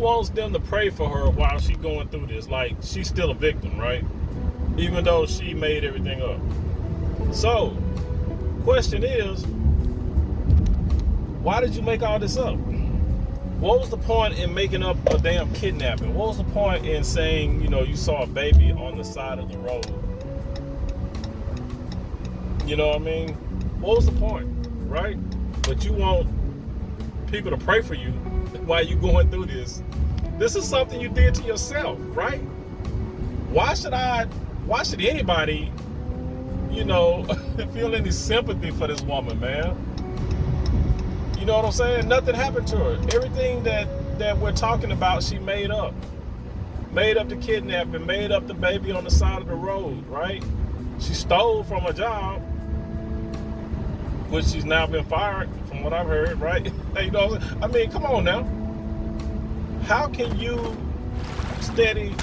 wants them to pray for her while she's going through this. Like, she's still a victim, right? Even though she made everything up. So, question is, why did you make all this up? What was the point in making up a damn kidnapping? What was the point in saying, you saw a baby on the side of the road? You know what I mean? What was the point, right? But you want people to pray for you while you going through this. This is something you did to yourself, right? Why should anybody, feel any sympathy for this woman, man? You know what I'm saying? Nothing happened to her. Everything that we're talking about, she made up. Made up the kidnapping, made up the baby on the side of the road, right? She stole from a job, which she's now been fired, from what I've heard, right? You know what I'm saying? I mean, come on now. How can you steady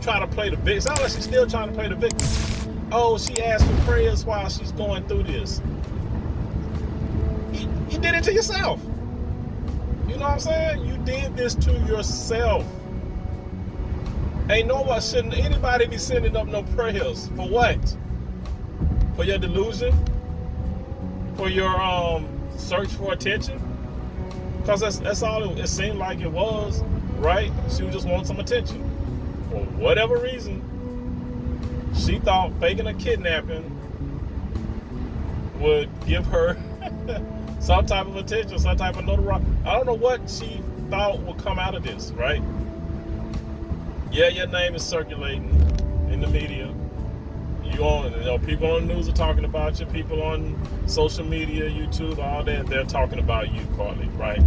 try to play the victim? It's not like she's still trying to play the victim. Oh, she asked for prayers while she's going through this. You did it to yourself. You know what I'm saying? You did this to yourself. Shouldn't anybody be sending up no prayers. For what? For your delusion? For your search for attention? Because that's all it seemed like it was, right? She would just want some attention. For whatever reason, she thought faking a kidnapping would give her some type of attention, some type of notoriety. I don't know what she thought would come out of this, right? Yeah, your name is circulating in the media. People on the news are talking about you. People on social media, YouTube, all that, they're talking about you, Carlee, right?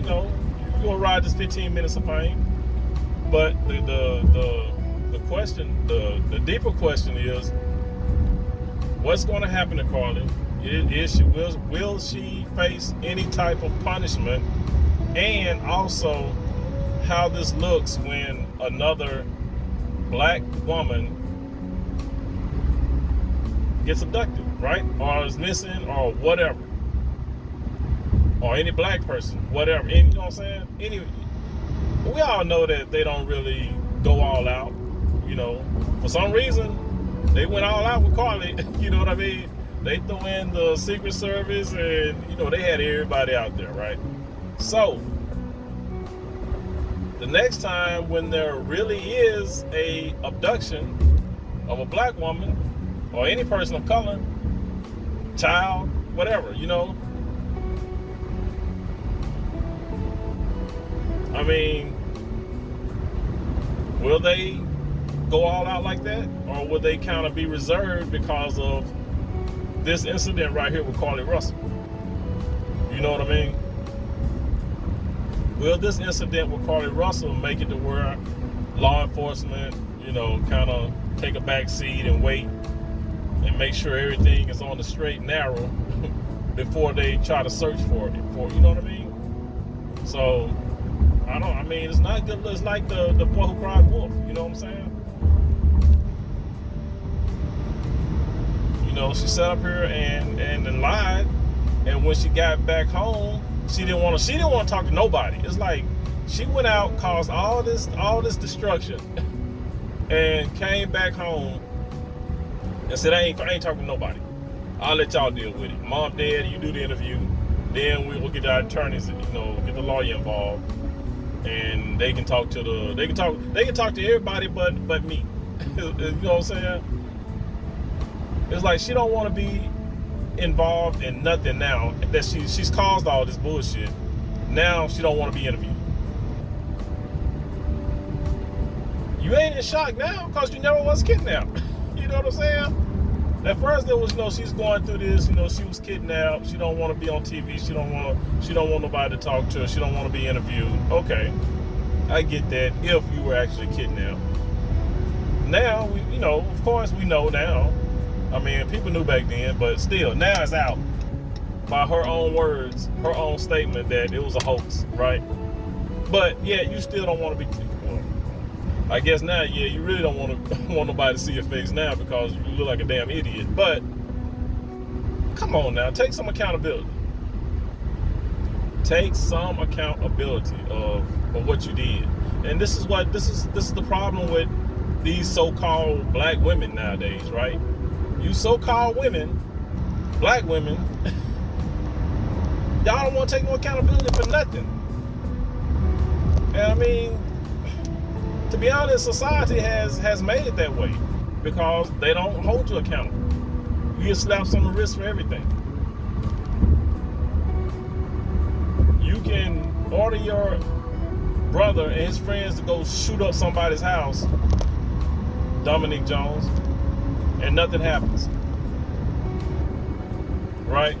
You're gonna ride this 15 minutes of fame. But the question, the deeper question is, what's going to happen to Carlee? Will she face any type of punishment? And also, how this looks when another black woman gets abducted, right? Or is missing, or whatever. Or any black person, whatever. You know what I'm saying? We all know that they don't really go all out, For some reason, they went all out with Carlee, you know what I mean? They threw in the Secret Service and, they had everybody out there, right? So, the next time when there really is a abduction of a black woman or any person of color, child, whatever, I mean, will they go all out like that? Or will they kind of be reserved because of this incident right here with Carlee Russell? You know what I mean? Will this incident with Carlee Russell make it to where law enforcement, kind of take a back seat and wait and make sure everything is on the straight and narrow before they try to search for it? You know what I mean? So, it's not good. It's like the boy who cried wolf. You know what I'm saying? She sat up here and lied, and when she got back home, she didn't want to talk to nobody. It's like she went out, caused all this destruction, and came back home and said, I ain't talking to nobody. I'll let y'all deal with it. Mom, Dad, you do the interview. Then we will get our attorneys, get the lawyer involved. And they can talk to everybody but me. You know what I'm saying? It's like she don't want to be involved in nothing now that she's caused all this bullshit. Now she don't want to be interviewed. You ain't in shock now because you never was kidnapped. You know what I'm saying? At first there was she's going through this, she was kidnapped, she don't want to be on TV, she don't want nobody to talk to her, she don't want to be interviewed. Okay. I get that if you were actually kidnapped. Now, of course we know now. I mean, people knew back then, but still, now it's out by her own words, her own statement that it was a hoax, right? But yeah, you still don't want to be. I guess now, yeah, you really don't want nobody to see your face now because you look like a damn idiot. But come on now, take some accountability. Take some accountability of what you did. And this is the problem with these so-called black women nowadays, right? You so-called women, black women, y'all don't want to take no accountability for nothing. And I mean, to be honest, society has made it that way because they don't hold you accountable. You get slaps on the wrist for everything. You can order your brother and his friends to go shoot up somebody's house, Dominic Jones, and nothing happens. Right?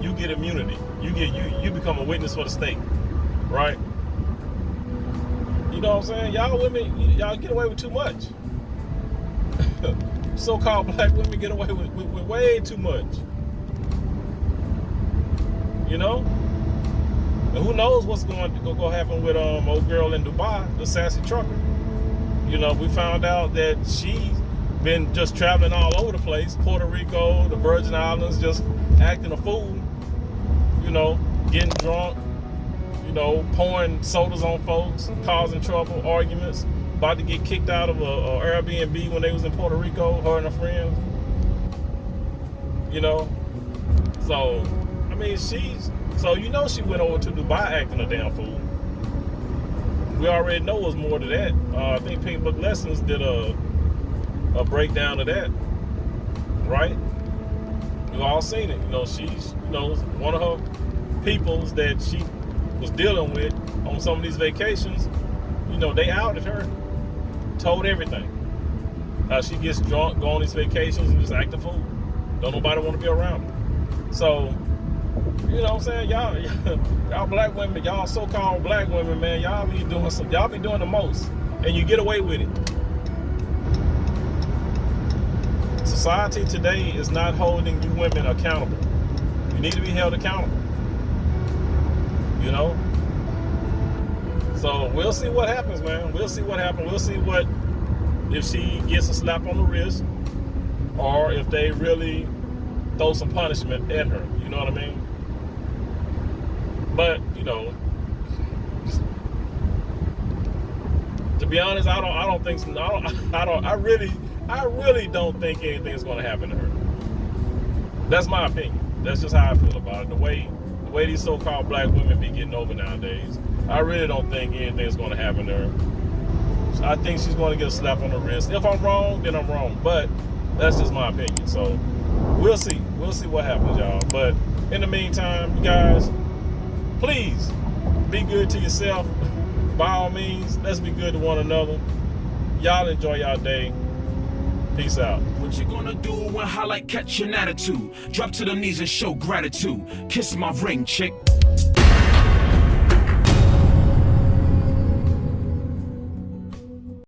You get immunity. You become a witness for the state. Right? You know what I'm saying? Y'all women, y'all get away with too much. So-called black women get away with way too much. You know? And who knows what's going to happen with old girl in Dubai, the sassy trucker. You know, we found out that she's been just traveling all over the place, Puerto Rico, the Virgin Islands, just acting a fool. You know, getting drunk. You know, pouring sodas on folks, causing trouble, arguments, about to get kicked out of a Airbnb when they was in Puerto Rico, her and her friends. You know? So, I mean, so you know she went over to Dubai acting a damn fool. We already know there's more to that. I think Pink Book Lessons did a breakdown of that. Right? We've all seen it. You know, she's, you know, one of her peoples that she was dealing with on some of these vacations, you know, they outed her, told everything. How she gets drunk, go on these vacations and just act a fool. Don't nobody want to be around her. So, you know what I'm saying? Y'all black women, y'all so-called black women, man, y'all be doing the most. And you get away with it. Society today is not holding you women accountable. You need to be held accountable. You know? So we'll see what happens, man. We'll see what happens. We'll see if she gets a slap on the wrist or if they really throw some punishment at her. You know what I mean? But, you know, to be honest, I don't think so. I really don't think anything's going to happen to her. That's my opinion. That's just how I feel about it. The way these so-called black women be getting over nowadays, I really don't think anything's going to happen to her. I think she's going to get a slap on the wrist. If I'm wrong, then I'm wrong. But that's just my opinion. So we'll see. We'll see what happens, y'all. But in the meantime, you guys, please be good to yourself. By all means, let's be good to one another. Y'all enjoy y'all day. Peace out. What you gonna do when highlight catch an attitude? Drop to the knees and show gratitude. Kiss my ring, chick.